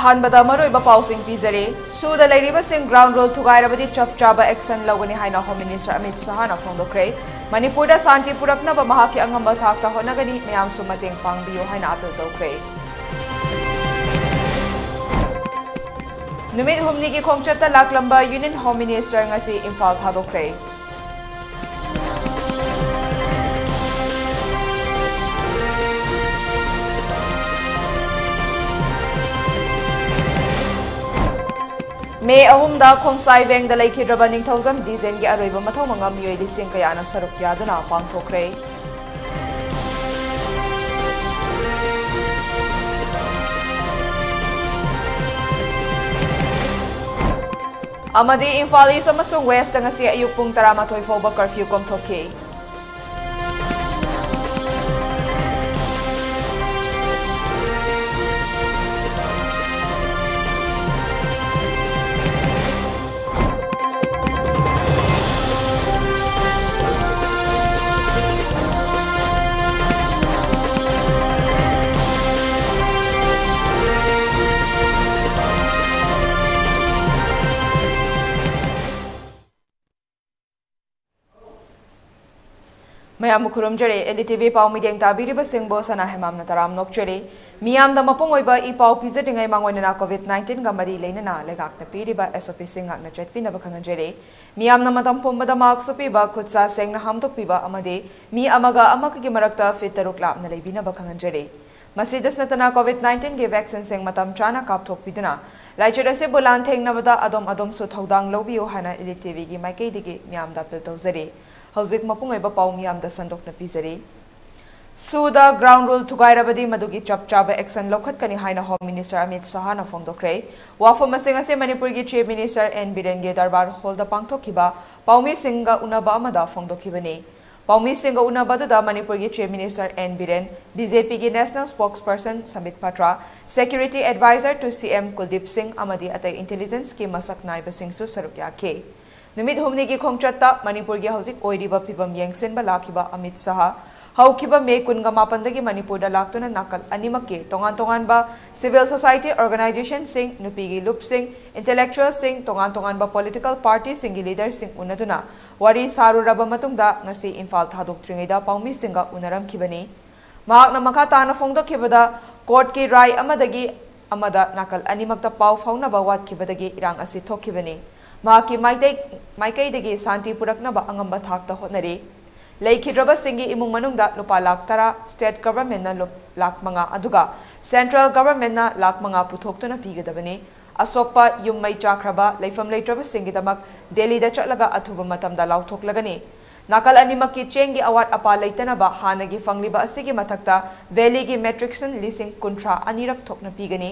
अहानबदा मरुइबा पाउसिंग पिजरे सुदा लेरिबसिंग ground rule थुगाइरबदि चप चाबा एक्शन लौगनी हाइना होम मिनिस्टर अमित शाहना फोंदोक्रे मणिपुरदा शांति पुरक्नबा महाकि अंगम्बा थाक्ता होनगनी मयामसु मतेंग पांगबियो हाइना अपील तौक्रे नुमित हुमनिगी खोंगचत्ता लाकलंबा union home minister ngasi Imphal थादोक्रे मे अहुमदा खोंसाई बेंग दा लेखिद्रबा निंगथौजम डिजेन गी अरोइबा मथौ मंगा मियोय लिसिंग कयाना सरुक यादुना पांगथोक्रे अमदी इम्फाल ईस्ट अमसुंग वेस्ट ngasi अयुक पुंग 12 फौबा कर्फ्यू कोमथोखि मयाम खुरुमजरे एलिटीवी पाउ मिदेंग ताबिरिबा सिंगबो सना हेमाम नतराम नोकचरे मियाम दा मपोंग ओइबा इ पाउ पिजदिंgai मांगोइना कोविड-19 गा मरी लेनना लेगाकना पीरिबा एसओपी सिंगाकना चटपिनबा खंगजरे मियाम ना मतम पोंबदा मार्क्स पिबा खुदसा सेंगना हमतोक पिबा अमदे मी अमगा अमकगी मरक्ता फिट तरुक लापना लेबिनबा खंगजरे मसीदसनतना कोविड-19 गे वैक्सीन सेंग मतम चाना कापथोकपिदना लाइचरसे बुलान थेंगनबदा अदोम सु थौदांग लौबियो हाना एलिटीवी गी माइकेदिगी मियाम दा अपील तौजरे हौजिक मपुंग ओइबा पाउ मियाम दा संदोकना पिजरे सुदा ग्राउंड रूल थुगाइरबदि मदुगी चप चाबा एक्शन लौखतकनी हाइना होम मिनिस्टर अमित शाहना फोंदोक्रे वाफम असे मणिपुर की चीफ मिनिस्टर एन बिरेन गे दरबार हॉल दा पांगथोखिबा पाउमी सिंगा उनबा अमदा फोंदोखिबने पाउमी सिंगा उनबदा मणिपुर की chief minister N Biren BJP की national spokesperson Sambit Patra security adviser to CM Kuldeep Singh अमदी अतै इंटेलिजेंस की मसक नाइबसिंगसु सरुक याखे नुमित हुमनी की खोंगचत्ता मणिपुर की हौजिक ओइरिबा फिबम येंगसिनबा लाखिबा अमित शाह हौखिबा मे कुनगा मापनदगी मणिपुरदा लाक्तुना नाकल अनिमक्के तोंगान तोंगानबा सिविल सोसाइटी ऑर्गेनाइजेशन सिंह नुपीगी लुप सिंह इंटेलेक्चुअल सिंह तोंगान तोंगानबा पॉलिटिकल पार्टी सिंगी लीडर सिंह उनदुना वारी सारुरबा मतुंगदा ngasi इम्फाल थादोक्त्रिङैदा पाउमी सिंगा उनरमखिबनी महाकना मखा ताना फोंदोखिबदा कोर्ट की राय अमदगी अमदा नाकल अनिमक्ता पाउ फाउनबा वातखिबदगी इरांग असि थोखिबनी माकी माइकैदगी शांति पुरक्नबा अंगम्बा थाक्ता होनरी लेखिद्रबा सिंगी इमुंग मनुंगदा लुपा लाख 10 स्टेट गवर्नमेंट ना लाख 5 अदुगा सेंट्रल गवर्नमेंट ना लाख 5 पुथोक्तुना पीगदबनी असोकपा युम्मै चाख्रबा लेफम लेट्रबा सिंगीदमक दिल्ली दा चलगा अथुबा मतमदा लाउथोकलगनी नाकल अनिमकी चेंगी अवाट अपा लेतनबा हानगी फंगलिबा असिगी मथक्ता वैली की मेट्रिक्सन लिसिंग कुंट्रा अनिरक थोकना पीगनी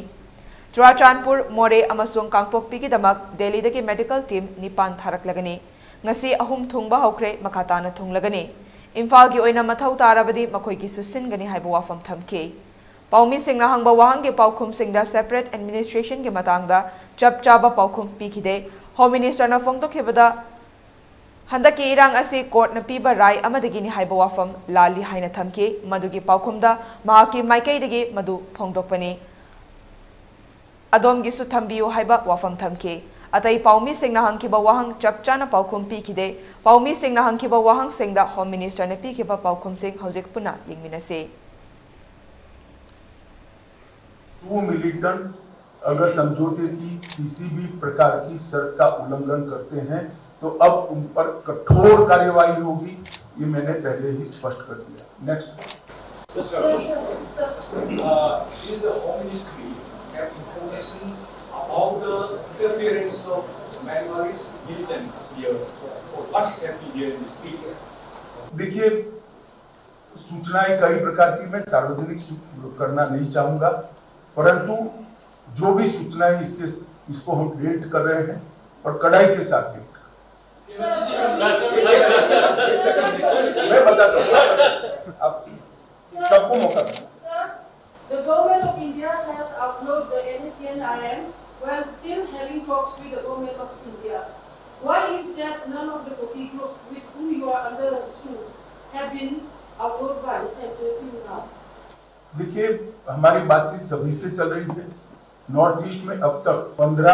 चुराचांदपुर मोरे अमसुंग कांगपोकपी की दमक दिल्ली दगी मेडिकल टीम निपान थारकलगनी ngasi ahum thungba hokre makatana thunglagani imphal gi oina mathau tarabadi makhoi gi susingani haiba wafam thamke paumi singna hangba wahang ge paukhum singda separate administration ge matangda chap chaba paukhum pikhide home minister na phongto khebada handaki irang asi court na piba rai amadagi ni haiba wafam lali haina thamke madugi paukhumda mahaki maikai dagi madu phongdokpani adom gi su thambiu haiba wafam thamke अतई पाउमी सिंगना हंखिबा वहंग चपचाना पाउखुम पीखिदे पाउमी सिंगना हंखिबा वहंग सिंगदा होम मिनिस्टर ने पीखिबा पाउखुम सिंग हौजिक पुना यिंगमिनसे जो मिलिटेंट अगर समझौते की किसी भी प्रकार की शर्त का उल्लंघन करते हैं तो अब उन पर कठोर कार्यवाही होगी ये मैंने पहले ही स्पष्ट कर दिया next is the home ministry have information about the interference of Myanmar's militants here, or what is happening here in this area? देखिए सूचनाएं कई प्रकार की मैं सार्वजनिक करना नहीं चाहूंगा परंतु जो भी सूचनाएं इसको हम डिलीट कर रहे हैं और कड़ाई के साथ मैं बता दूं अब सबको मौका दूं The government of India has outlawed the NACN-IM while still having talks with the government of India. Why is that none of the Koki groups with whom you are under suit have been outlawed by the center till now? देखिए हमारी बातचीत सभी से चल रही है north east में अब तक 15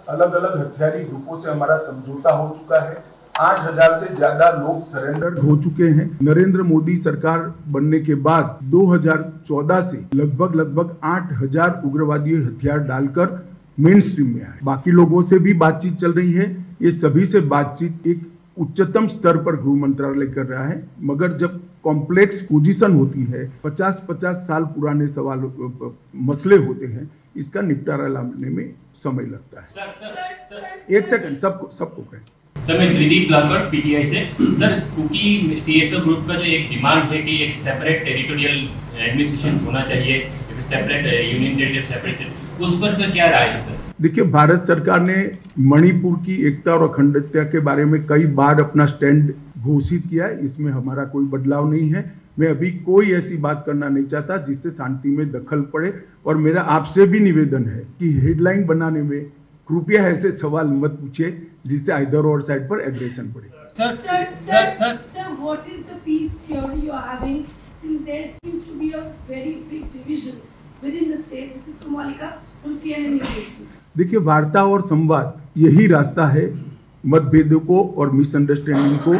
अलग अलग हथियारी ग्रुपों से हमारा समझौता हो चुका है। 8,000 से ज्यादा लोग सरेंडर हो चुके हैं। नरेंद्र मोदी सरकार बनने के बाद 2014 से लगभग 8,000 उग्रवादी हथियार डालकर मेन स्ट्रीम में आए। बाकी लोगों से भी बातचीत चल रही है। ये सभी से बातचीत एक उच्चतम स्तर पर गृह मंत्रालय कर रहा है, मगर जब कॉम्प्लेक्स पोजीशन होती है, 50-50 साल पुराने सवाल मसले होते हैं, इसका निपटारा लाने में समय लगता है। एक सेकंड, सबको कहें। सर, मैं श्रीदीप लालकर पीटीआई से। सर, क्योंकि सीएसओ ग्रुप का जो एक डिमांड है कि एक सेपरेट टेरिटोरियल एडमिनिस्ट्रेशन होना चाहिए, सेपरेट यूनियन टेरिटरी सेपरेशन, उस पर सर क्या राय है सर? देखिए, भारत सरकार ने मणिपुर की एकता और अखंडता के बारे में कई बार अपना स्टैंड घोषित किया है। इसमें हमारा कोई बदलाव नहीं है। मैं अभी कोई ऐसी बात करना नहीं चाहता जिससे शांति में दखल पड़े, और मेरा आपसे भी निवेदन है कि हेडलाइन बनाने में कृपया ऐसे सवाल मत पूछिए जिससे इधर और साइड पर एग्रेशन बढ़े। Sir, what is the peace theory you are having, since there seems to be a very big division within the state? This is Kumalika from CNN News. देखिए, वार्ता और संवाद यही रास्ता है मतभेदों को और मिसअंडरस्टैंडिंग को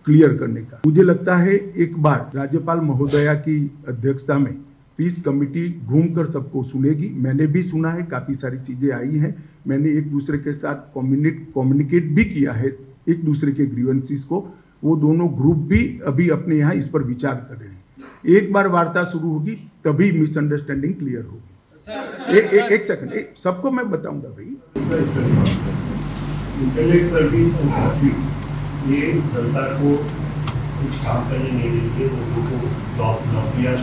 क्लियर करने का। मुझे लगता है एक बार राज्यपाल महोदया की अध्यक्षता में पीस कमेटी घूमकर सबको सुनेगी। मैंने भी सुना है, काफी सारी चीजें आई हैं। मैंने एक दूसरे के साथ कम्युनिकेट भी किया है, एक दूसरे के ग्रीवेंसेस को। वो दोनों ग्रुप भी अभी अपने यहाँ इस पर विचार कर रहे हैं। एक बार वार्ता शुरू होगी तभी मिसअंडरस्टैंडिंग क्लियर होगी। एक सेकंड, सबको मैं बताऊंगा भाई। इंटेलिजेंस सर्विस ये जनता को कुछ काम करने नहीं देंगे, लोगों को जॉब नौकरियां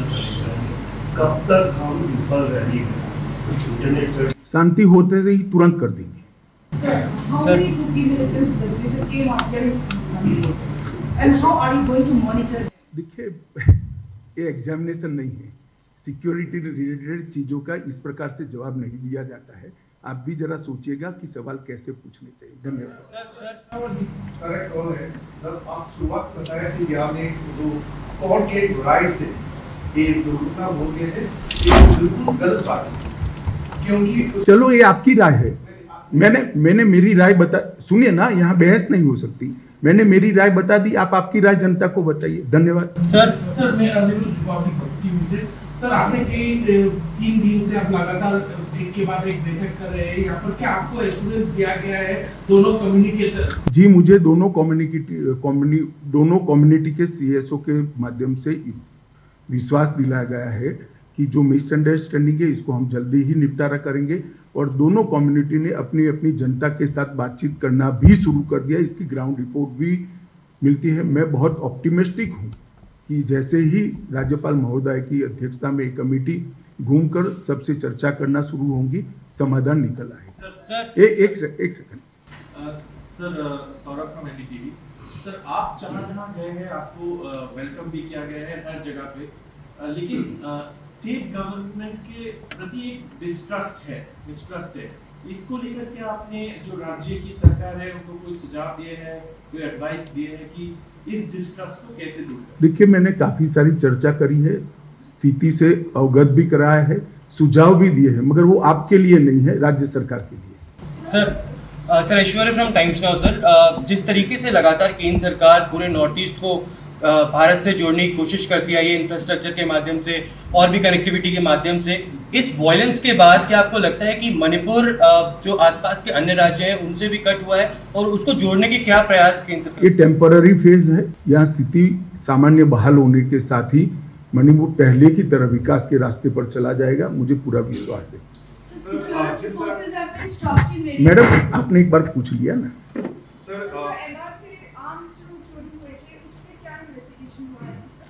कब तक हम विफल रहेंगे? शांति होते ही तुरंत कर देंगे। देखिए, ये एग्जामिनेशन नहीं है, सिक्योरिटी रिलेटेड चीजों का इस प्रकार से जवाब नहीं दिया जाता है। आप भी जरा सोचिएगा कि सवाल कैसे पूछने चाहिए। धन्यवाद। सर, एक सवाल है। जब आप शुरुआत बताया कि आपने जो कोर्ट के राय से ये दुर्घटना हो गई है, ये बिल्कुल गलत बात है, क्योंकि चलो ये आपकी राय है। मैंने मेरी राय बता, सुनिए ना, यहाँ बहस नहीं हो सकती। मैंने मेरी राय बता दी, आप आपकी राय जनता को बताइए। धन्यवाद। सर मैं रिपब्लिक टीवी से। सर, आपने कई 3 दिन से आप लगातार एक के बाद एक बैठक कर रहे हैं यहाँ पर, क्या आपको एश्योरेंस दिया गया है दोनों कम्युनिकेटर? जी, मुझे दोनों कम्युनिटी के सीएसओ के माध्यम से विश्वास दिलाया गया है कि जो मिसअंडरस्टैंडिंग है इसको हम जल्दी ही निपटारा करेंगे, और दोनों कम्युनिटी ने अपनी अपनी जनता के साथ बातचीत करना भी शुरू कर दिया। इसकी ग्राउंड रिपोर्ट भी मिलती है। मैं बहुत ऑप्टिमिस्टिक हूँ कि जैसे ही राज्यपाल महोदय की अध्यक्षता में एक कमेटी घूमकर सबसे चर्चा करना शुरू होंगी, समाधान निकल आएगा। एक second. Sir, Saurabh from ELITETV। Sir, आप जहाँ गए हैं आपको वेलकम भी किया गया है हर जगह पे, लेकिन स्टेट गवर्नमेंट के प्रति एक डिस्ट्रस्ट है। इसको लेकर के आपने जो राज्य की सरकार है उनको कोई सुझाव दिए हैं, कोई एडवाइस दिए हैं कि इस डिस्ट्रस्ट को कैसे दूर करें? देखिए, मैंने काफी सारी चर्चा करी है, स्थिति से अवगत भी कराया है, सुझाव भी दिए हैं, मगर वो आपके लिए नहीं है, राज्य सरकार के लिए। Sir Aishwarya from times now. Sir, जिस तरीके से लगातार केंद्र सरकार पूरे नॉर्थ ईस्ट को भारत से जोड़ने की कोशिश करती है, ये इंफ्रास्ट्रक्चर के माध्यम से और भी कनेक्टिविटी के माध्यम से, इस वॉयलेंस के बाद क्या आपको लगता है कि मणिपुर जो आसपास के अन्य राज्य हैं उनसे भी कट हुआ है, और उसको जोड़ने के क्या प्रयास केंद्र सरकार? ये टेम्पररी फेज है। यहाँ स्थिति सामान्य बहाल होने के साथ ही मणिपुर पहले की तरह विकास के रास्ते पर चला जाएगा, मुझे पूरा विश्वास है। मैडम, आपने एक बार पूछ लिया ना।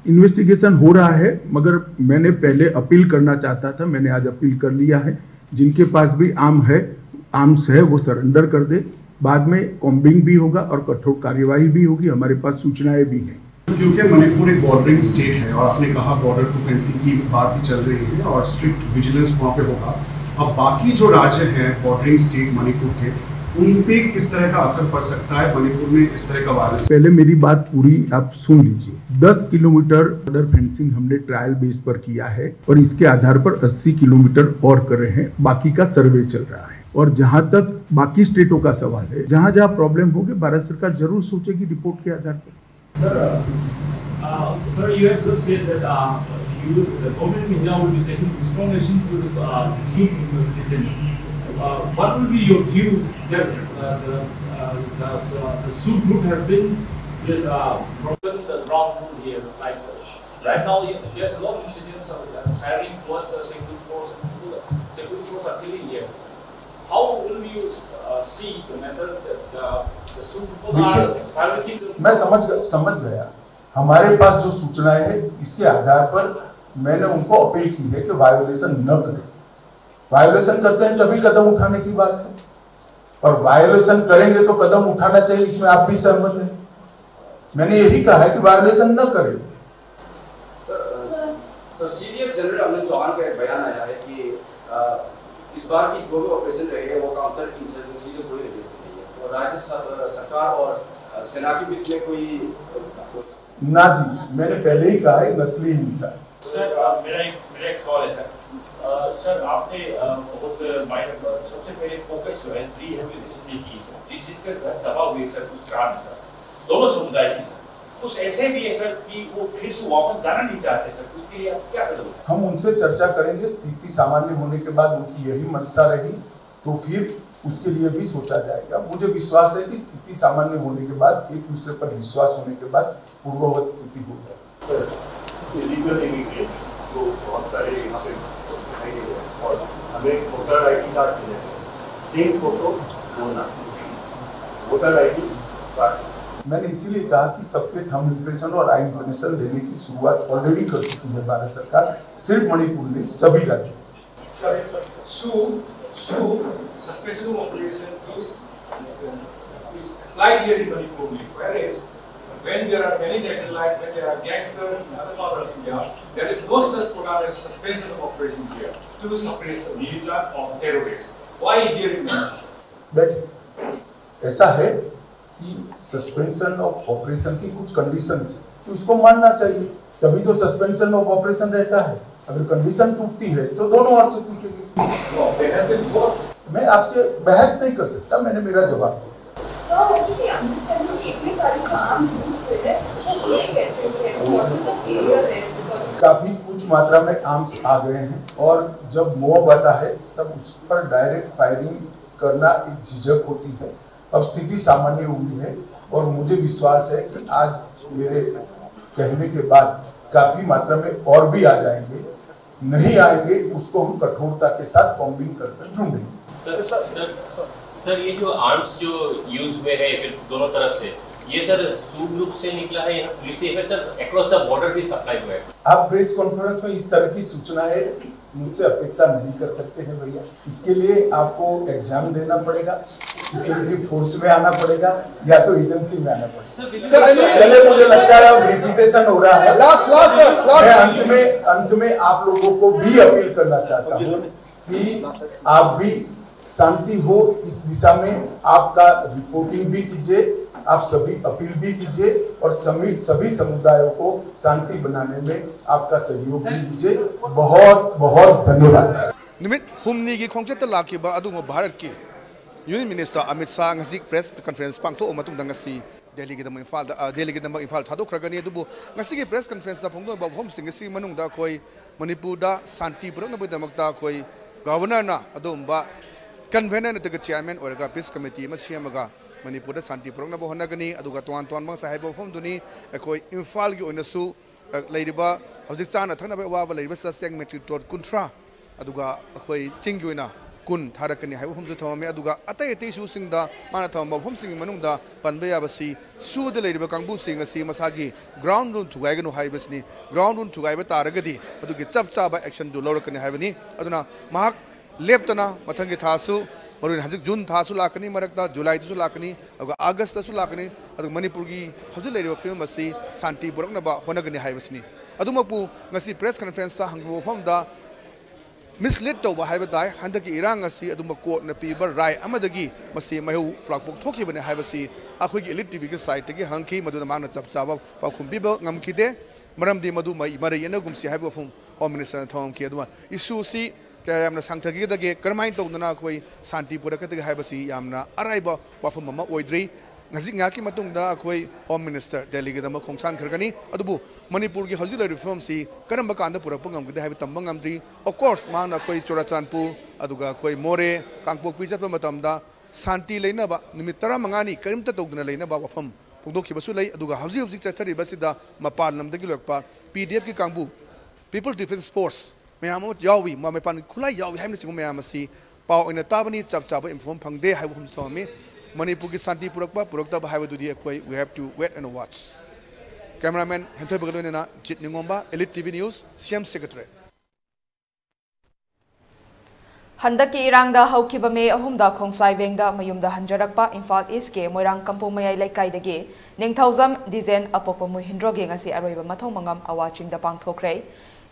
इन्वेस्टिगेशन हो रहा है, मगर मैंने पहले अपील करना चाहता था, मैंने आज अपील कर लिया है। जिनके पास भी आर्म्स है वो सरेंडर कर दे। बाद में कॉम्बिंग भी होगा और कठोर कार्यवाही भी होगी। हमारे पास सूचनाएं भी हैं। क्योंकि मणिपुर एक बॉर्डरिंग स्टेट है और आपने कहा बॉर्डर टू फेंसिंग की बात भी चल रही है और स्ट्रिक्ट विजिलेंस वहाँ पे होगा। अब बाकी जो राज्य हैं बॉर्डरिंग स्टेट मणिपुर के, उन पे किस तरह का असर पड़ सकता है मणिपुर में इस तरह का वायरस? पहले मेरी बात पूरी आप सुन लीजिए। 10 किलोमीटर बॉर्डर फेंसिंग हमने ट्रायल बेस पर किया है और इसके आधार पर 80 किलोमीटर और कर रहे हैं। बाकी का सर्वे चल रहा है। और जहां तक बाकी स्टेटों का सवाल है, जहां जहां प्रॉब्लम होगी भारत सरकार जरूर सोचेगी रिपोर्ट के आधार पर। Sir, you have just said that the government of India will be taking strong action to suit implementation. What will be your view that the suit group has been just broken the ground rule here? Like right now, there's a lot of incidents of firing towards security force. Security force are killing here. How will you see the method that the suit people are piloting? मैं समझ गया। हमारे पास जो सूचनाएं है इसके आधार पर मैंने उनको अपील की है कि वायोलेशन न करें। वायोलेशन करते हैं तभी कदम उठाने की बात है, और वायोलेशन करेंगे तो कदम उठाना चाहिए, इसमें आप भी सहमत हैं। मैंने यही कहा है कि वायोलेशन न करें। सर सीरियस जनरल अमन चौहान का एक बयान आया है कि इस बार की जो भी ऑपरेशन रहे वो काउंटर इंसर्जेंसी से कोई रिलेटेड नहीं है, और राज्य सरकार और सेना के बीच में कोई ना जी, मैंने पहले ही कहा है नस्ली हिंसा। सर मेरा एक सवाल है सर आपने सबसे पहले फोकस जो है रिहेबिलिटेशन में की है, जिस चीज के दबा हुए सर कुछ कारण सर दोनों समुदाय की सर कुछ ऐसे भी है सर कि वो फिर से वापस जाना नहीं चाहते सर, उसके लिए आप क्या कदम? हम उनसे चर्चा करेंगे। स्थिति सामान्य होने के बाद उनकी यही मंशा रही तो फिर उसके लिए भी सोचा जाएगा। मुझे विश्वास है कि स्थिति सामान्य होने के बाद, एक दूसरे पर विश्वास होने के बाद पूर्ववत स्थिति हो जाएगी। सर इलीगल इमिग्रेंट्स जो बहुत सारे यहाँ पे दिखाई दे रहे हैं और हमें वोटर ID कार्ड मिले हैं, same photo voter ID cards. मैंने इसीलिए कहा कि सबके थंब इम्प्रेशन और आई इम्प्रेशन लेने की शुरुआत ऑलरेडी कर चुकी है भारत सरकार, सिर्फ मणिपुर ने, सभी राज्यों। Suspension of operation is like here in Manipur, whereas when there are many cases like when there are gangsters in other parts of India, there is no such program as suspension of operation here to suppress the militant or terrorists. Why here in Manipur? But ऐसा है कि suspension of operation की कुछ conditions है, तो उसको मानना चाहिए, तभी तो सस्पेंशन ऑफ ऑपरेशन रहता है। अगर कंडीशन टूटती है तो दोनों ओर से टूटेगी। मैं आपसे बहस नहीं कर सकता, मैंने मेरा जवाब दिया। काफी कुछ मात्रा में आर्म्स आ गए हैं, और जब मॉब आता है तब उस पर डायरेक्ट फायरिंग करना एक झिझक होती है। अब स्थिति सामान्य हुई है और मुझे विश्वास है कि आज मेरे कहने के बाद काफी मात्रा में और भी आ जाएंगे। नहीं आएंगे उसको हम कठोरता के साथ कॉम्बिंग करके ढूंढेंगे। सर ये जो आर्म्स जो यूज हुए हैं फिर दोनों तरफ से, ये सर सूट ग्रुप से निकला है या पुलिस से, फिर सर अक्रॉस द बॉर्डर भी सप्लाई हुआ है? आप प्रेस कॉन्फ्रेंस में इस तरह की सूचनाएं मुझसे अपेक्षा नहीं कर सकते हैं भैया। इसके लिए आपको एग्जाम देना पड़ेगा, सिक्योरिटी फोर्स में आना पड़ेगा, या तो एजेंसी में आना पड़ेगा। चले, मुझे लगता है अब रिपीटेशन हो रहा है। मैं अंत में आप लोगों को भी अपील करना चाहता हूँ कि आप भी शांति हो इस दिशा में, आपका रिपोर्टिंग भी कीजिए, आप सभी अपील भी कीजिए, और सभी समुदायों को शांति बनाने में आपका सहयोग भी दीजिए। बहुत बहुत धन्यवाद। निमित हुमनी की खोंगचत लाखिबा अदुम भारत की union minister Amit Shah ngasi press conference पांगथो मतुंग ngasi दिल्ली के इम्फाल थादोखरगनी अदुबु ngasi की प्रेस कॉन्फ्रेंस दा फोंगदो बफम सिंगसी मनुंगदा कोई मणिपुर दा शांति पुरनबदमकता कोई गवर्नर ना अदुमबा कन्वेनर नतग चेयरमैन ओरगा पीस कमिटी मा सेमगा मणिपुर दा शांति पुरनब होनगनी अदुगा तोन तोन मा साहेब बफम दुनी कोई इम्फाल की ओनसु लेरिबा हजिक चाना थनबा वाबा लेरिबा ससेंग मेट्रिक टोट कुंट्रा अदुगा कोई चिंगी ओना कुन थारकनी है हम जो थमे अदुगा अतै अतै सुसिंगदा माना थम बफम सिंग मनुंगदा पनबे याबसी सुद लेरिबा कांगबु सिंग असि मसागी ग्राउंड रूल थुगाइगनो हाइबसनी ग्राउंड रूल थुगाइबा तारगदी अदुगी चप चाबा एक्शन दु लौरकनी हाइबनी अदुना महाक लेप्तना मथंगी थासु मरुन हजिक जून थासु लाकनी मरकता जुलाई तसु लाकनी अदुगा अगस्त तसु लाकनी अदुगा मणिपुर की हजु लेरिबा फिल्म असि शांति पुरकनबा होनगनी हाइबसनी अदुमपु ngasi प्रेस कॉन्फ्रेंस ता हंगबो फमदा mislead tawba haiba dai handaki irang asi aduma court na piba rai amadagi masi mahu plakpok thoki bane haiba si akhoi gi elite tv gi site gi hangki maduna mangna chap chaba pakhum biba ngamkide maramdi madu mai mari yana gumsi haiba phum home minister thong ki aduma issue si kayamna sangthagi dage karmai tawdana akhoi santi purakatagi haiba si yamna araiba wafum mama oidri ngasi ngaki matungda akhoi home minister delhi gi dama khongsan khargani adubu manipur gi hajila reform si karamba kanda purak pangam gi haiba tambang ngamdri of course mangna akhoi chorachanpur aduga akhoi more kangpok pi chatpa matamda santi leina ba nimit tara mangani karimta tawdana leina ba wafam pungdokhi basu lei aduga hauji chathari basida mapan namdagi lokpa pdf ki kangbu people defense force mayam yawi ma mapan khulai yawi haimna singu mayam asi pau ina tabani chap chap inform phangde haibu hum thome manipur ki santi purakta ba haibu dudi akhoi we have to wait and watch cameraman henthoi bagalona jit ningomba elite tv news cm secretary Handaki irangda haukiba me ahumda khongsai vengda mayumda hanjarakpa Imphal East ke Moirang Kampung mayai laikai ningthauzam dizen apopa muhindro ge ngasi aroiba mathong mangam awachingda pangthokre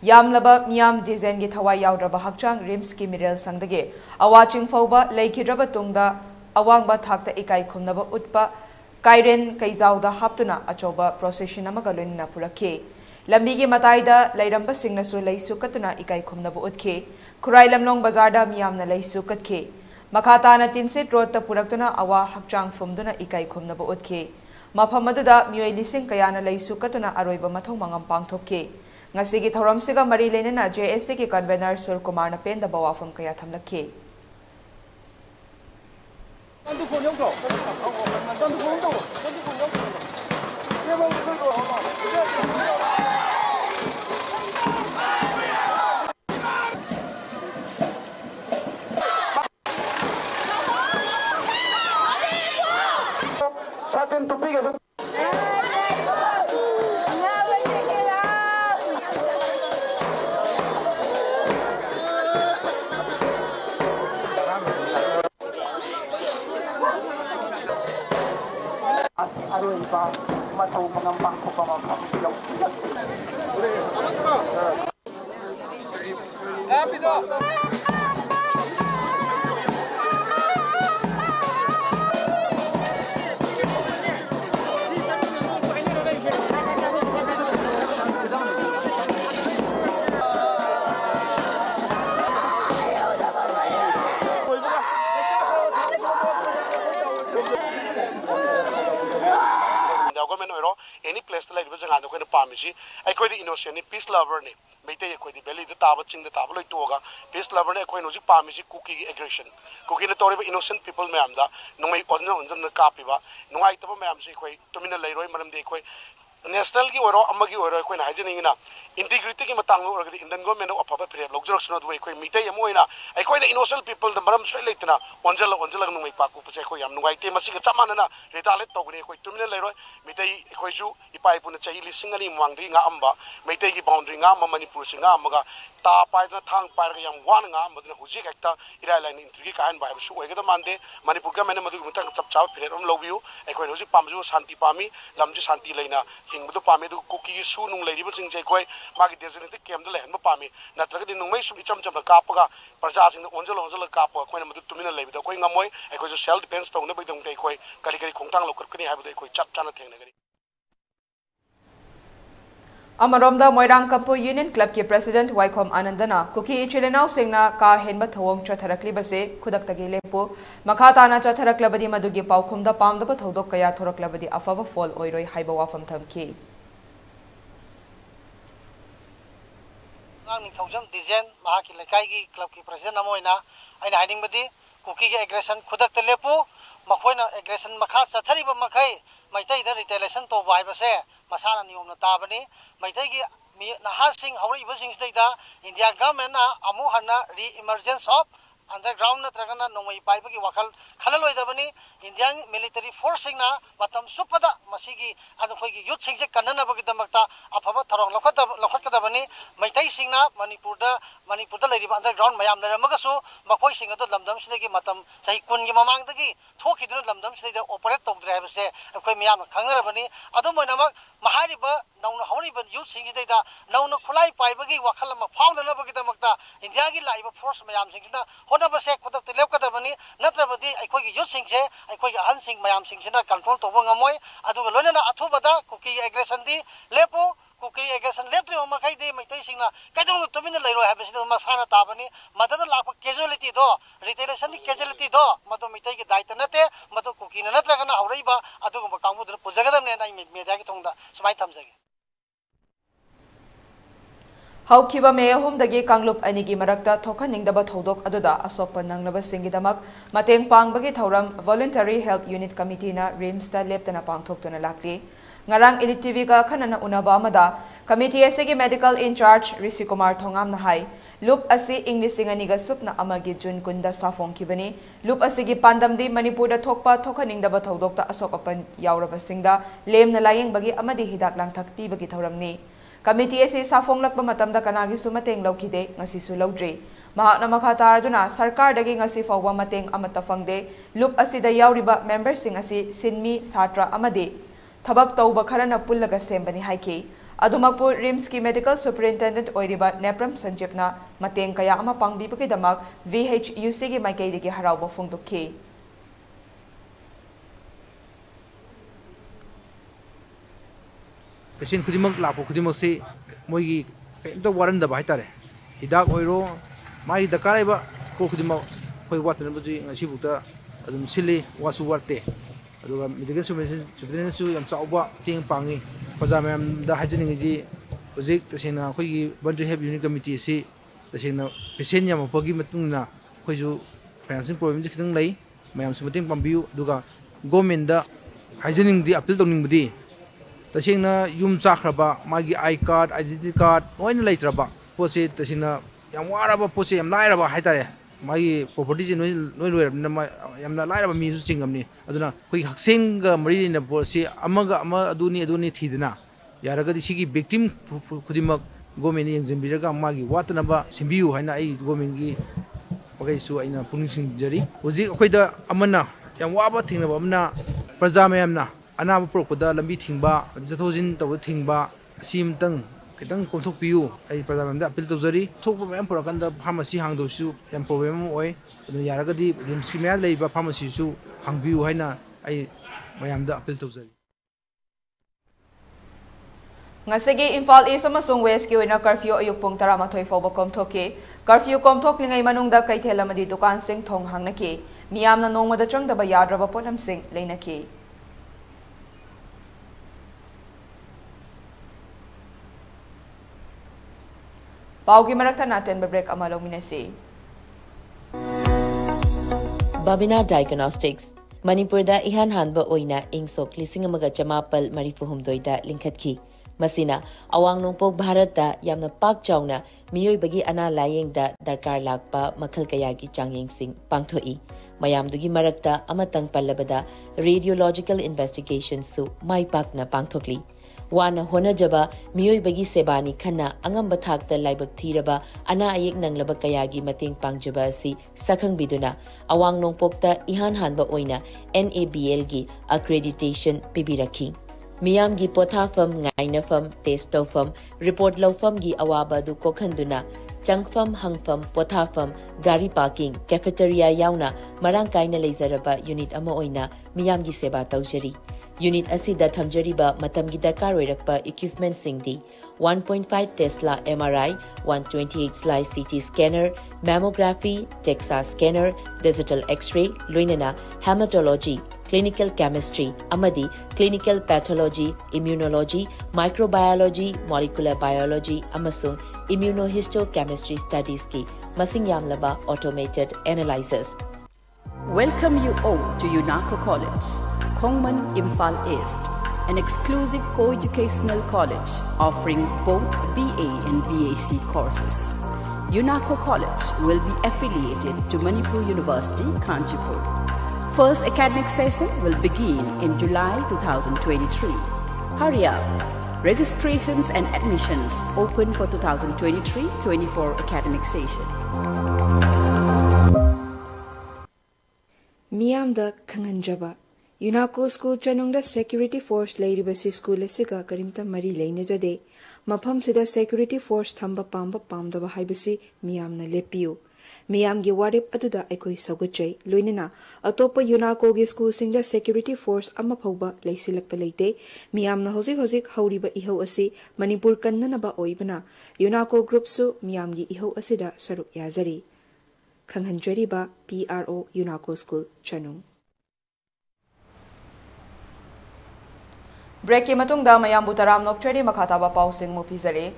yamlaba miyam dizen gi thawai yaudraba hakchang rims ki miral sangdage awaching fauba leikidraba tungda awangba thakta ikai khumnaba utpa kairen kaizauda haptuna achoba procession amaga loinna purakhe Lambigi Mataida Lairamba Singnasu Laisu Katuna Ikai Kumnabu Utke, Kurai Lamlong Bazarda Miamna Laisu Katke, Makatana Tinsit Road Puraktuna Awa Hakchang Fumduna Ikai Kumnabu Utke, Mapamaduda Mue Lising Kayana Laisu Katuna Aroiba Matong Mangam Pangtoke, Ngasigi Thoramsiga Marilena JSC Convener Sur Kumarna Penda Bawafam Kaya Tamlake. Any place like the Janga, the Pamishi, I quite the innocent, peace lover, Mate, the belly, the tabaching, the tabloid toga, peace lover, Equinoji Pamishi, cookie aggression. Cooking the Tory innocent people, Mamda, no way on the Kapiva, no item of Mamsi, Tomina Leroy, Madam de National Giro, Amagi or Queen Hygiene, integrity Matango or the Indian government of Papa Pre, Luxus, not way, Mite Moina. I quite the innocent people, the Madam Strelatana, Angela, no way, Paco, Pacheco, Yam, no way, Masika Samana, Retaliate, Tomina Leroy, Mite Equaju, Ipai Punachi, singing Wanging Amba, may take a boundary Amma, Manipur, Singamaga, Ta Pai, Tang Parayam, one Am, but the Hujikta, Ireland in Trika and by the Monday, Manipur Madu, Chap, Perum Lovio, Equinoji Pamju, Santi Pami, Lamji Santi Lena. Hingdu pami du cookie su nung lady but sing jay magi designated came the land pami natraga din nung may sumicham cham kapaga parjas in the onjala kapa when madu tumina levy the going amoy I could just self defense to no bidong take away Kalikari Kongtang Lokani have the chap chana thing. Amaromda Moirang Kampu Union Club ke President Waikom Anandana Kuki Chilenau Singna Ka Henba Thawong Chatharakli Base Kudaktagi Lepo Makatana Chatharaklabadi Madugi Paukumda Pamda Thodok Kaya Thoraklabadi Afava Fall Oiroi Haiba Wafam Thamki Thousand Dizen Mahaki Lakaigi Club ke President Amoina and hiding Badi Kuki aggression Kudakta Lepo Makoina aggression Makas Sathariba Makai Maitai the retaliation to Vibase Masana Nium Tabani Maitagi Nahasing Hori Basing Data India government Amuhana re emergence of underground natragana nomai paibagi wakal khalaloi dabani Indian military force singna matam supada masigi adu khoigi youth singje kanana bagi damakta afaba tharong lokhat kadabani maitai singna manipurda leiriba underground mayam leramaga makhoi singa to lamdam sidagi matam sahi kun gi mamang dagi thokiduna lamdam sidai operate togdre habse akhoi miyam khangarabani adu moinamak mahariba nauna horiba youth singje da nauna khulai paibagi wakal ma fauna bagi damakta India gi laiba force mayam singna honabase khodak te lekadabani natrabadi akhoi youth singje akhoi ahan sing mayam singsina control toba ngamoi aduga loinana athubada kuki aggression di lepo kuki aggression lepri makai de maitai singna kaidong tumina leiro habesida masana tabani madada lakpa casualty do retaliation di casualty do mado maitai gi daita nate mado kuki na natragana hauriba aduga kangbu dur pujagadamne nai media gi thongda smai thamjage Haukiba me ahomdagi Kanglup anigi marakta thokaningdaba thodok aduda asokpa nanglaba singidamak mateng pangbagi thauram Voluntary Help Unit Committee na RIMS ta leptana pangthoktuna lakli ngarang ELITETV ka khanana unaba amada committee asegi medical in charge Rishi Kumar Thongam na hai loop asi English singaniga supna amagi June kunda safong kibani loop asegi pandamdi Manipur da thokpa thokaningdaba thodokta asokapan yauraba singda lemna layeng bagi amadi hidak langthak pi bagi thauramni Committee ase safong lakba matamda kanagi sumateng laukide ngasi su laudre mahakna makhatar duna sarkar dagi ngasi fawwa mateng amata fangde loop asida yauriba member sing asi sinmi satra amade thabak tauba kharana pullaga sembani haike adumakpur RIMS ki medical superintendent oiriba Nepram Sanjipna mateng kaya ama pangbibagi damak VHUC gi maikai digi harauba fungdokki Patient kudimak lapo kudimak se moigi kaimta waran da bai tare hidak oiro mai dakare ba ko kudimak koi watan baji ngasi bukta adum sili wasu warte aduga medical superintendent su yam chauba ting pangi pajamam da hajini ji ojik tasena koi Voluntary Help Unit Committee si tasena patient yam pagi matungna koi ju financing problem ji khitang lei mayam su mating pambiu aduga government da hajini di appeal toning budi tasena yum chakraba magi I card identity card oin leitraba pose tasena yam waraba pose yam lairaba haitare magi property ji noi loirabna yam lairaba mi su chingamni aduna koi haksenga mari na pose amaga ama aduni thidna yaragadi sigi victim kudimak government yengjambiraga magi watnaba simbiu haina ai government gi pagai su aina punising jari hoji akoida amana yam waba thingnaba amna praja mayamna anaba prokoda lambi thingba jathojin taw thingba asimtang kitang konthok piu ai prajaman appeal tawjari thokba mayam purakanda pharmacy hangdo su yam problem oi yaragadi RIMS ki mya leiba pharmacy su hangbiu haina ai mayam da appeal tawjari ngasegi Imphal East amasung West ki oina curfew ayuk pung 13 fawba komthoke curfew komthok lingai manungda kaithel amadi dukan sing thong hangnaki miyamna nongmada changdaba yadraba polam sing leinaki Paugi marakta natin break amalo minasi. Babina Diagnostics Manipur da Enhancement oina ingsok lising amaga chamapal marifuhumdoi da linkhatki masina awang nongpok Bharat da yamna pak chawna miyoi bagi ana layeng da darkar lakpa makhal kaya gi changyeng sing pangthoi mayamdugi marakta amatang pallabada radiological investigation su mai pakna pangthokli wana honajaba miyoi bagi sebani khana angamba thakta laibak thiraba ana ayek nanglaba kayagi mateng pangjaba si sakhang biduna awang nongpokta ihan hanba oina NABL gi accreditation pibiraki miyam gi pothafam ngainafam testofam report lawfam gi awaba du kokhanduna changfam hangfam pothafam gari parking cafeteria yauna marang kaina leizaraba unit ama oina miyam gi seba tawjari Unit asida thamjariba matamgi darkar oirakpa equipment singdi 1.5 Tesla MRI, 128 slice CT scanner, mammography, DEXA scanner, digital X-ray, loinana hematology, clinical chemistry, amadi clinical pathology, immunology, microbiology, molecular biology, amasung immunohistochemistry studies ki masing yamlaba automated analyzers. Welcome you all to UNACO College, Kongman Imphal East, an exclusive co-educational college offering both BA and BAc courses. UNACO College will be affiliated to Manipur University, Kanchipur. First academic session will begin in July 2023. Hurry up! Registrations and admissions open for 2023-24 academic session. Miyamda Kanganjaba UNACO School Chanungda Security Force Lairibasi School Asiga Karimta Mari Lainajade Mapam Sida Security Force Thamba Pamba Pamdaba Haibasi Miyamna Lepiu Miyamgi Warip Aduda Ekoi Saguchay Luinina Atopa UNACO Gi School Singda Security Force Amapauba Laisilakpa Leite Miyamna Hozik Hauriba Iho Asi Manipur Kannanaba Oibana UNACO Group Su Miyamgi Iho Asida Saruk Yazari Kanghanjariba PRO UNACO School Chanung Break ki matungda mayambu taram nokchari makhataba pausing mo pizare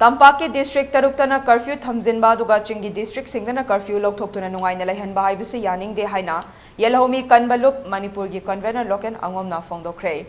Tampak ki district taruktana curfew thamjinba duga chingi district singdana curfew lokthokuna nungaina laihanba haibisi yaning de haina yelhomi kanbalup Manipur gi convener loken angomna phongdokre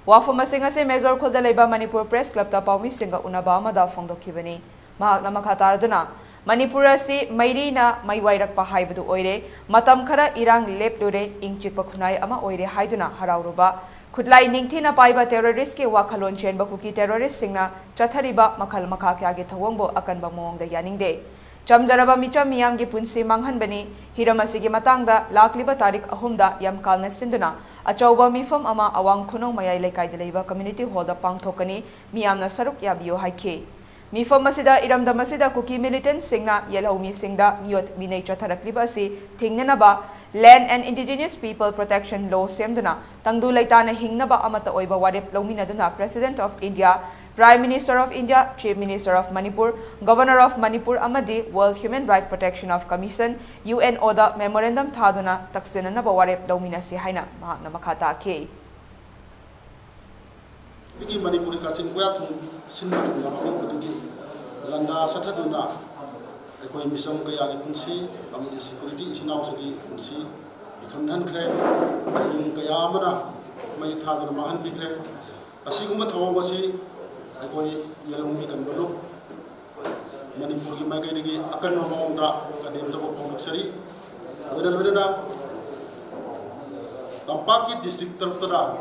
wafama singa se major khulda leiba Manipur press club ta pawmi singa unaba amada phongdokhibani mahakna makhatarduna Manipur asi mairina maiwairakpa haibadu oire matam khara irang leplure ingchikpa khunai ama oire haiduna harauruba Kudlai ningthina paiba terrorist ke wakhalon chenba kuki terrorist singna chathariba makhal makha kya ge thawongbo akanba mongda yaningde chamjaraba micham miyam gi punsi manghanbani hiramasi gi matangda lakliba tarik ahumda yam kalna sinduna achauba mifam ama awang khunong mayai lekai de leiba community hall da pangthokani miyamna saruk yabiyo haike Mifam masida iramda masida kuki militant singna yelhomi singda miyot minay chatharakliba si thingnanaba Land and Indigenous People Protection Law semduna tangdu laitana hingnaba amata oiba warip lominaduna President of India, Prime Minister of India, Chief Minister of Manipur, Governor of Manipur amadi World Human Rights Protection of Commission UN Oda Memorandum thaduna taksinanaba warip lominasi haina mahakna makhata ke Bigi Manipuri kasing kuya thung sinmatung lapung kudugi landa sathaduna ekoi misam kaya gi punsi amadi security isinaw sagi punsi ikhamnan khre yung kaya mana mai thaduna mahan bikre asigumba thawang basi ekoi yelungmi kanbalu Manipur gi magai digi akan nomongda kadem tabo pondok sari wedalwedana tampaki district tarutara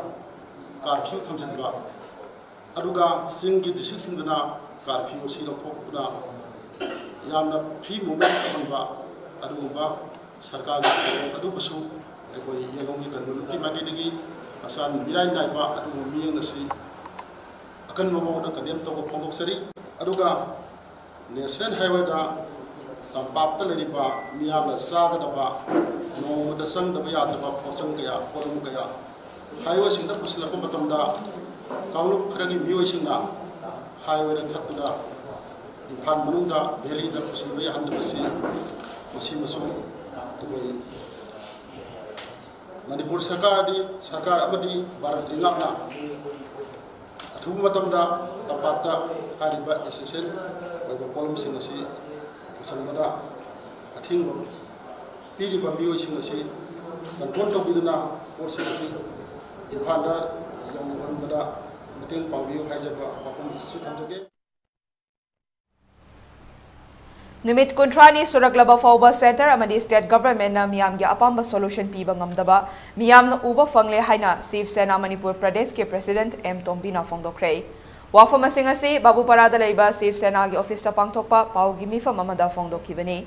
curfew thamsinba aduga singi district sindana curfew si lokthokuna yamna free movement thamba aduba sarkar adubasu ekoi yelongi kanulu ki magedigi asan birai naiba adu miyeng asi akan momona kadem to phongok sari aduga national highway da tampak ta leriba miyamna saga daba no da sang daba ya daba pochang kaya polum kaya highway singda pusla ko matamda Kaulu keragi miwasina highway dan thakuna Impan manungda Delhi dan Pusilway handa masih masuk Dubai Manipur sarkar amadi barat lingapna Atubu matamda tapakda hariba SSN Baiba kolom sinasi Pusalmada Ating Pili ba miwasinasi Dan kontok bidana Porsinasi Impanda yang pada meeting panggiu hajaba apapun isu tamjage Numit Kuntrani Suraglaba Fauba Center amadi State Government na miyamgi apamba solution piba ngamdaba miyam na uba fangle haina Shiv Sena Manipur Pradesh ke President M Tombina Fongdokre wafama singasi Babu Parada leiba Shiv Sena gi office ta pangthokpa paugi mifam amada Fongdokhibani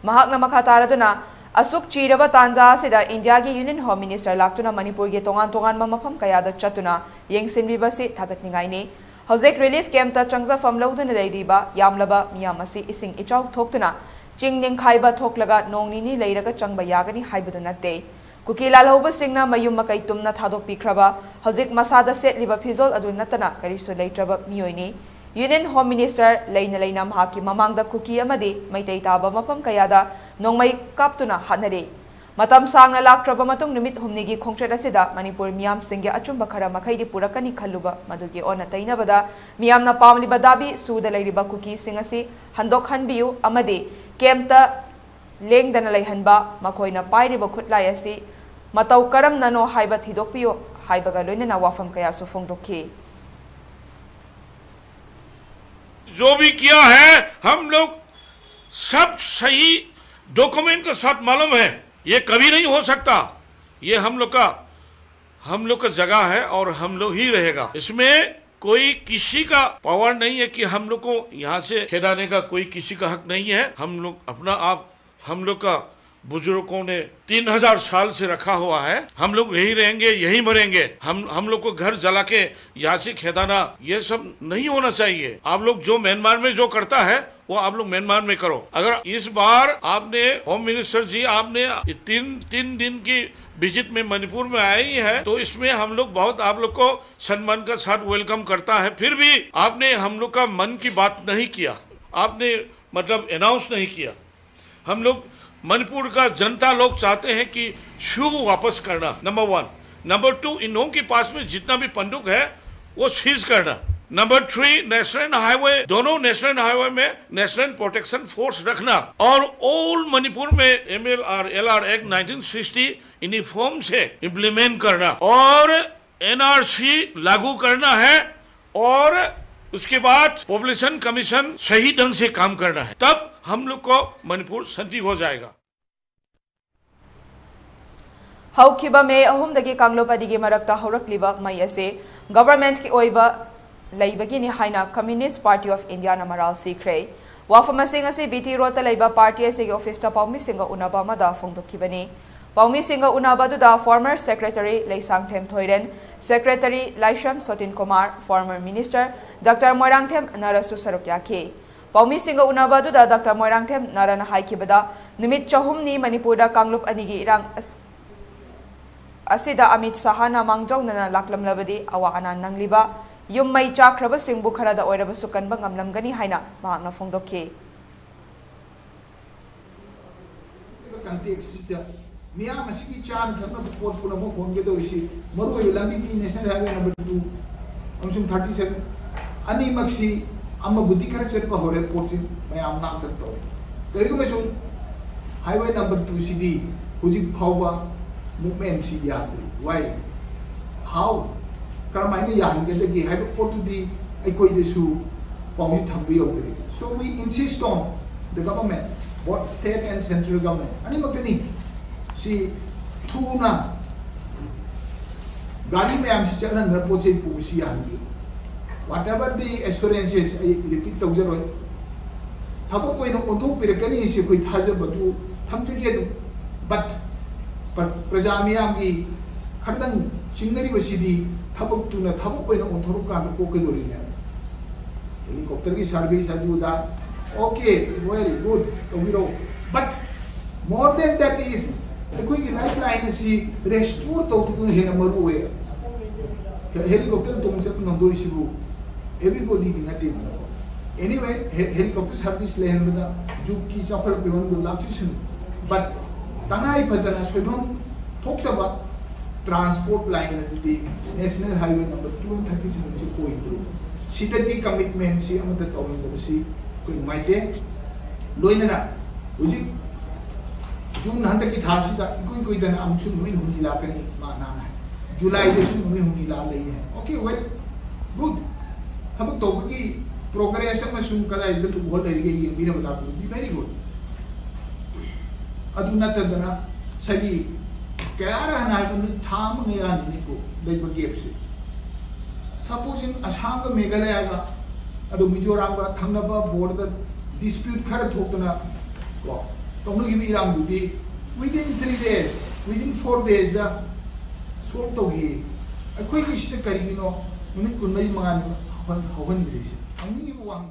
mahakna makataraduna Asuk chiraba tanja sida India gi Union Home Minister laktuna Manipur gi tongan mamafam kayada chatuna yengsinbibasi thagatningaini Hojek relief camp ta changza famlauduna leiriba yamlaba miyamasi ising ichau thoktuna chingning khaiba thoklaga nongnini leiraga changba yagani haibadu natte Kukila lauba singna mayum makai tumna thadok pikraba Hojek masada setliba phizol adu natana karisu leitraba miyoini Union Home Minister Laina Mahaki Mamangda Kuki Amadi Maitei Taba Mapam Kayada Nongmai Kaptuna Hanare Matam Sang na Laktraba Matung Numit Humnigi Kongchada Sida Manipur Miam Singya Achumba Kara Makaidi Purakani Kaluba Madugi Ona Tainabada Miam na Pamli Badabi Suda Lairiba Kuki Singasi Handok Hanbiu Amadi Kemta Leng Danalai Hanba Makoina Pairiba Kutlayasi Matau Karam Nano Haiba Hidokpio Haibaga Lunina Wafam Kaya Sufongdoki जो भी किया है हम लोग सब सही document के साथ मालूम है। ये कभी नहीं हो सकता। ये हम लोग का जगह है और हम लोग ही रहेगा। इसमें कोई किसी का पावर नहीं है कि हम लोग को यहाँ से खेदाने का कोई किसी का हक नहीं है। हम लोग का बुजुर्गों ने 3000 साल से रखा हुआ है। हम लोग यही रहेंगे, यही मरेंगे। हम लोग को घर जला के यहाँ से खेदाना ये सब नहीं होना चाहिए। आप लोग जो म्यांमार में जो करता है वो आप लोग म्यांमार में करो। अगर इस बार आपने होम मिनिस्टर जी आपने तीन दिन की विजिट में मणिपुर में आई है, तो इसमें हम लोग बहुत आप लोग को सम्मान का साथ वेलकम करता है। फिर भी आपने हम लोग का मन की बात नहीं किया, आपने मतलब अनाउंस नहीं किया। हम लोग मणिपुर का जनता लोग चाहते हैं कि शू वापस करना, नंबर 1। नंबर 2, इन लोगों के पास में जितना भी बंदूक है वो सीज करना। नंबर 3, नेशनल हाईवे, दोनों नेशनल हाईवे में नेशनल प्रोटेक्शन फोर्स रखना और ऑल मणिपुर में MLR LR एक्ट 1960 यूनिफॉर्म से इम्प्लीमेंट करना और NRC लागू करना है और उसके बाद पॉपुलेशन कमीशन सही ढंग से काम करना है। तब हम लोग को मणिपुर शांति हो जाएगा। हौखिबा में अहुमदगी कांगलोप अदिगी मरक्ता हौरक्लिबा मई असे गवर्नमेंट की ओइबा लैबगिनी हाइना कम्युनिस्ट पार्टी ऑफ इंडिया ना मराल सीख्रे। वाफमसिंग असे बीटी रोड लैबा पार्टी असे ऑफिस ता पाउमी सिंग उनाबा मदा फोंदोखिबनी। पाउमी सिंग उनाबादुदा former secretary Laishangthem Thoiren, secretary Laishram Sotin Kumar, former minister doctor Moirangthem नरसु सरुक याखी। पाउमी सिंग उनाबादुदा डॉक्टर मोरांगथेम नरना हाइखिबदा निमित चहुमनी मणिपुरदा कांगलुप अनिगी इरांग असिदा अमित शाहना मांगजौनना लाक्लमलबदी अवा अना नंगलिबा युम मई चाख्रब सिंगबु खरादा ओइरबसु कनबा ngamlamgani haina mahakna phongdokhi। मियाँ मसीकी चार धर्म पोट पुना मो फोन के तो इसी मरु ये लंबी की नेशनल हाईवे नंबर 2 हमसुम 37 अनी मक्सी अम्मा बुद्धि कर चेप हो रहे पोट मैं आम नाम करता हूँ। तो एक मसूम हाईवे नंबर 2 सीधी हुजी फाउबा मूवमेंट सी याद वाई हाउ करमाइने याद के लगी हाईवे पोट दी एक कोई देशु पाउंड थम्बी होते। So we insist on the government, both state and central government. अनी मक्तनी सी थूना गाड़ी में हम चलना नरपोचे pussy आंगी whatever the assurances I repeat तो जरूर थबो कोई न उनको पिरकनी से कोई थाज़ बतू थम चुके तो but प्रजामियां की खरदंग चिंगरी बसीदी थबो तू न थबो कोई न उनको रुका तो कोके दोरी है हेलीकॉप्टर की सर्विस अजूदा okay very good तो वीरो but more than that is कोई की लाइफलाइन से रेस्टोर तो तुम है नंबर वो है हेलीकॉप्टर तुम से नंदोरी शिबू एवरीबॉडी की नटी एनीवे हेलीकॉप्टर सर्विस लेन में जो की चापर पे वन लाक्सिशन बट तंगाई पतना सोइबम थोक सब ट्रांसपोर्ट लाइन दी नेशनल हाईवे नंबर 237 से कोई थ्रू सिटी कमिटमेंट से अमत तौर से कोई माइटे लोइनना उजी जून हंत की थासी का कोई दना अमसु नुई हुनी लाकनी माना है जुलाई देशु नुई हुनी ला लई है ओके वेल गुड हम तो की प्रोग्रेस में सुन कदा इबे तो बोल रही है ये मेरे बता दो वेरी गुड अदुना तदना सगी क्या रहना है तुम थाम ने या नहीं को लेब गेप से सपोजिंग असम मेघालय का अदो मिजोरम का थंगनबा बॉर्डर डिस्प्यूट खर थोकना को तो give Iran duty within 3 days, within 4 days da solve to gi akoi list kari no minute kunai mangan hawan brise angni wang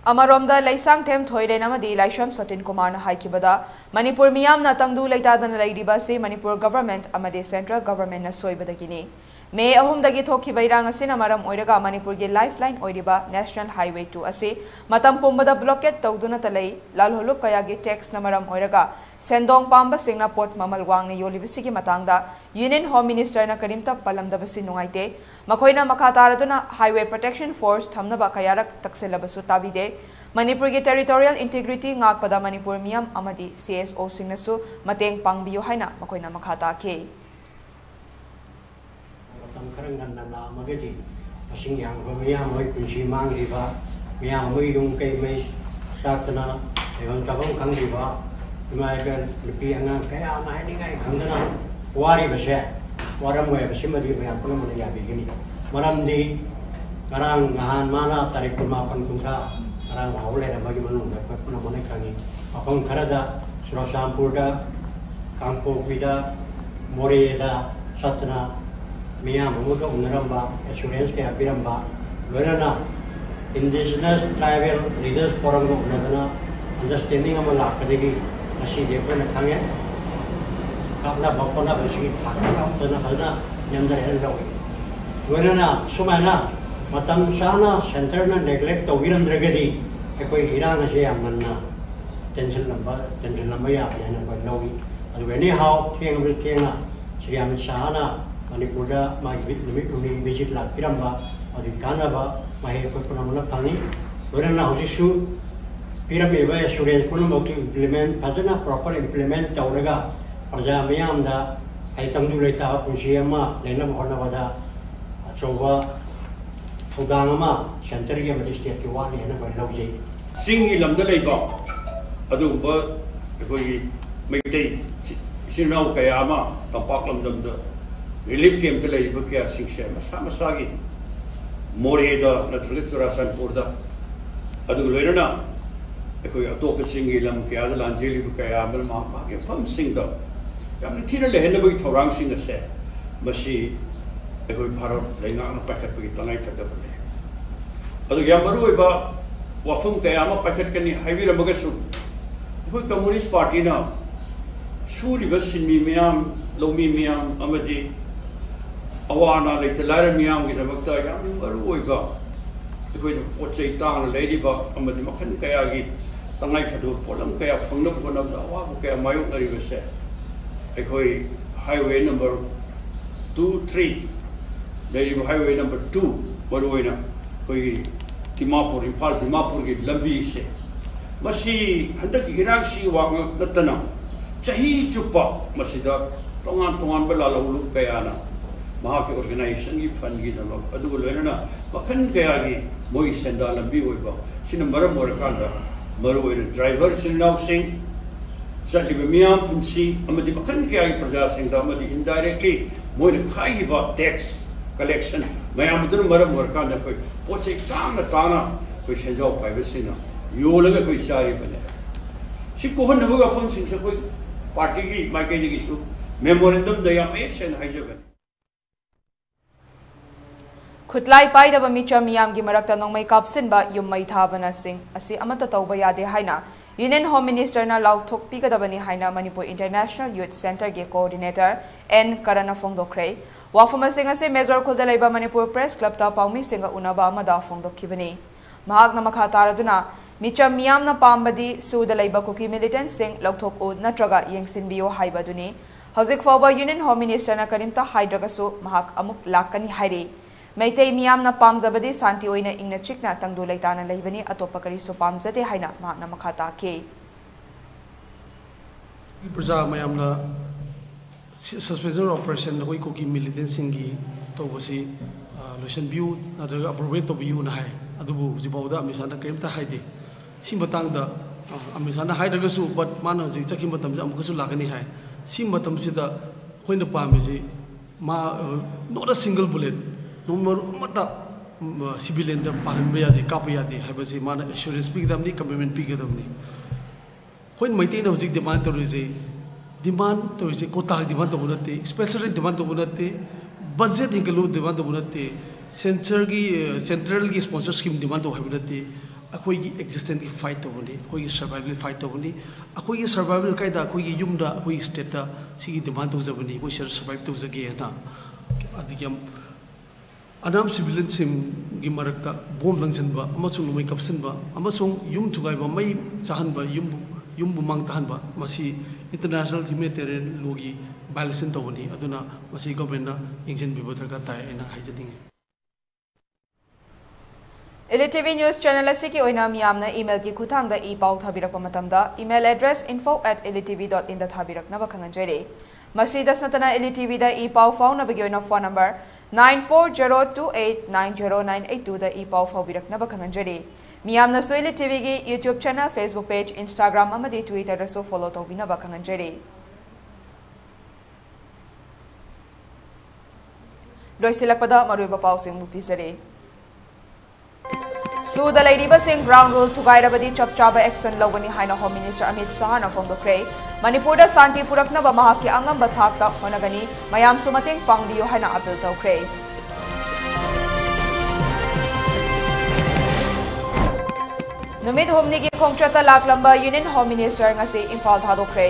अमरोमदा लैसांग थेम थोइरेन अमदी लाइशम सतिन कुमार ना हाइकिबदा मणिपुर मियाम ना तंगदु लैतादन लैदिबा से मणिपुर गवर्नमेंट अमदे सेंट्रल गवर्नमेंट ना सोइबदगिनी मे अहुमदगी थोखिबा इरांग असिना मरम ओइरगा मणिपुर गे लाइफलाइन ओइरिबा नेशनल हाईवे 2 असे मतम पुंबदा ब्लॉकेट तौदुना तलै लालहोलुप कयागे टैक्स ना मरम ओइरगा सेंडोंग पांबा सिंगना पोट ममल वांगने योलिबसिगी मतांगदा यूनियन होम मिनिस्टर ना करीमता पलमदबसि नुंगाइते मखोइना मखा तारदुना हाईवे प्रोटेक्शन फोर्स थमनबा कयारक तक्सेलबसु ताबिदे मणिपुर के टेरिटोरियल इंटीग्रिटी ngakpada मणिपुर मियाम अमदी CSO सिंगनसु मतेंग पांगबियो हाइना मखोइना मखा ताखे खरंगन नना मगेदी असिंग यांग मियाम होय कुंची मांगरिबा miam mui dung kai mai satana ewan kabang kang diba mai ben pi anga kaya mai ni ngai kang dana wari bese waram we bese mari miam pun mun ya begini malam di karang ngahan mana tarik pemapan kungsa karang haule na bagi manung dapat pun mun kangi apang karada surasampurda kampo vida moreda satana miam muga unramba assurance ke apiramba lorana indigenous tribal leaders forum no unadana understanding am lakadegi asi depa na khange kapna bakona basi thakna tana halna nyamdar hel rawi lorana sumana matam sana center na neglect to wiram dragadi ekoi hirang ase amanna tension number ya yana ba lawi adu anyhow theng bil thengna sriam sahana Manipur magi nimi visit la piramba adi kanaba mahe ko puna pani lorana hosisu pirambe ba assurance puna mo implement kadana proper implement tawraga praja miyam da ai tangdu leita punsiama lena bhona wada achoba thugangama center ge mali state ki wani hena ba lawje singi lamda leiba adu ba koi meitei sinau kayama tapak lamdamda relief camp te lei bakya singshe masagi moreda natrule churasanpur da adu loirana ekoi atop singi lam kya da lanjeli bakya amal ma ma ke pam sing da yamni thira le hen bai thorang sing ase masi ekoi bharat lenga na pakat bai tanai khada bane adu yamaru ba wafum kaya ma pakat kani highway ramaga su ekoi communist party na suri basin miyam lomi miyam amadi awana le telara miyam gi ramakta yam maru oiba ekoi pochai tang lady ba amadi makhan kaya gi tangai khadu polam kaya phangna bonam da wa kaya mayu nari bese ekoi highway number 23 lady highway number 2 maru oina koi Dimapur impal Dimapur gi lambi se masi handak hirang si wa natana chahi chupa masida tongan bela laulu kaya na maha ki organization gi fund gi dalo adu lena makan kaya gi moi senda lambi oiba sin maram kanda maru oina driver sin now sing sali bemiam punsi amadi makan kaya gi praja sing da amadi indirectly moi khai ba tax collection mayam dur maram kanda koi poche sang na tana koi senjau pai besina yolaga koi sari bane si ko hon nabuga fam sing sa koi party gi mai kai gi su memorandum da yam action haijaban Khutlai pai da bamicha miyam gi marakta nongmai kapsin ba yummai thabana sing asi amata tauba yade haina Union Home Minister na lauthok pigadabani haina Manipur International Youth Center ge coordinator N Karana Fongdokre wafama singa se Major Khulda laiba Manipur Press Club ta paumi singa unaba amada Fongdokhibani mahak na makha taraduna micha miyam na pambadi suda laiba kuki militant sing lauthok ud natraga yengsinbiyo haibaduni hauzik fawba Union Home Minister na karimta haidragasu mahak amuk lakani hairi Maitei miyam na pamjabadi santi oina ingna chikna tangdu laitana laibani atopa karisu pamjate haina mahakna makhata ke Praja mayamna suspension operation koi ko ki militant singi to bosi lotion view na daga appropriate to view na hai adubu jibawda misana krimta haide sim batang da amisana haidaga su but mana ji chaki matam ja amku su lagani hai sim matam sida hoina pamisi ma not a single bullet number mata civilian da pahanba yade kap yade habasi mana assurance pick damni commitment pick damni hoin maite na hojik demand to rese kota demand to bunate special demand to bunate budget hingalo demand to bunate central gi sponsor scheme demand to habunate akoi gi existence gi fight to buni akoi gi survival fight to buni akoi gi survival kaida akoi gi yumda akoi state da sigi demand to jabuni akoi survive to jage na adigyam Anam civilian sim gimarakta bom langsanba amasung numai kapsanba amasung yum thugaiba mai chahanba yum bumang tahanba masi international humanitarian logi violation tawani aduna masi government na ingin bibotra ka tai na haijading ELITETV News Channel asiki oina miyamna email ki khutang da e-pau thabirakpa matamda email address info@elitv.in da thabirakna ba khanganjere Masi dasnatana ELITETV da e-pau fauna bagi oina phone number 9402890982 da e-pau faubirakna ba khanganjere मियामना सोइले TV की YouTube channel Facebook page Instagram अमदी Twitter दसो follow तौबिनबा खंगंजरी लोइसिलकपदा मरुइबा पाउसिंग मुपिजरे सूद लेरिबसिंग ग्राउंड रूल थुगाइरबदी चपचाबा एक्शन लौगनी हाइना होम मिनिस्टर अमित शाह ना फोंदोक्रे मणिपुर शांति पुरक्नबा महाकी अंगंबा थाकता होनगनी मयाम सुमतिंग पांगदियो हाइना अपील तौक्रे नुमित होमनिगी खोंगचता लाकलंबा union home minister ngasi Imphal थादोक्रे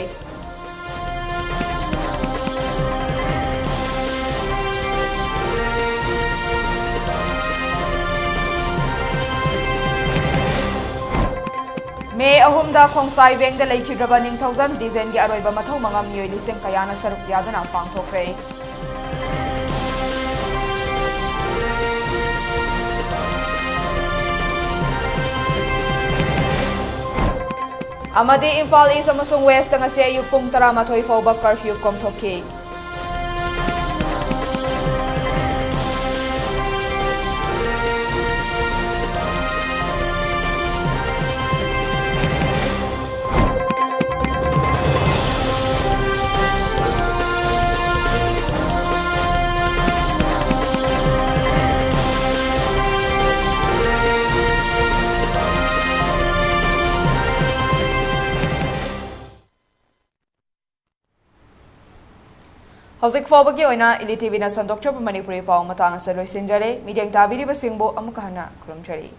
मे अहुमदा खोंसाई बेंग लेखिद्रबा निंगथौजम डिजाइन की अरोइबा मथौ मंगम मियोय लिसिंग कयाना सरुक यादना पांगथोक्रे अमदी इम्फाल ईस्ट अमसुंग west ngasi ayuk pung 12 fauba curfew komthoki हौजिक फाउबगी ओइना ELITETV ना संदोक्चब मणिपुरी पाउ मतांग से लोइसिंजरे मीडियम ताबिरिबसिंगबो अमुक हना खुरमचरी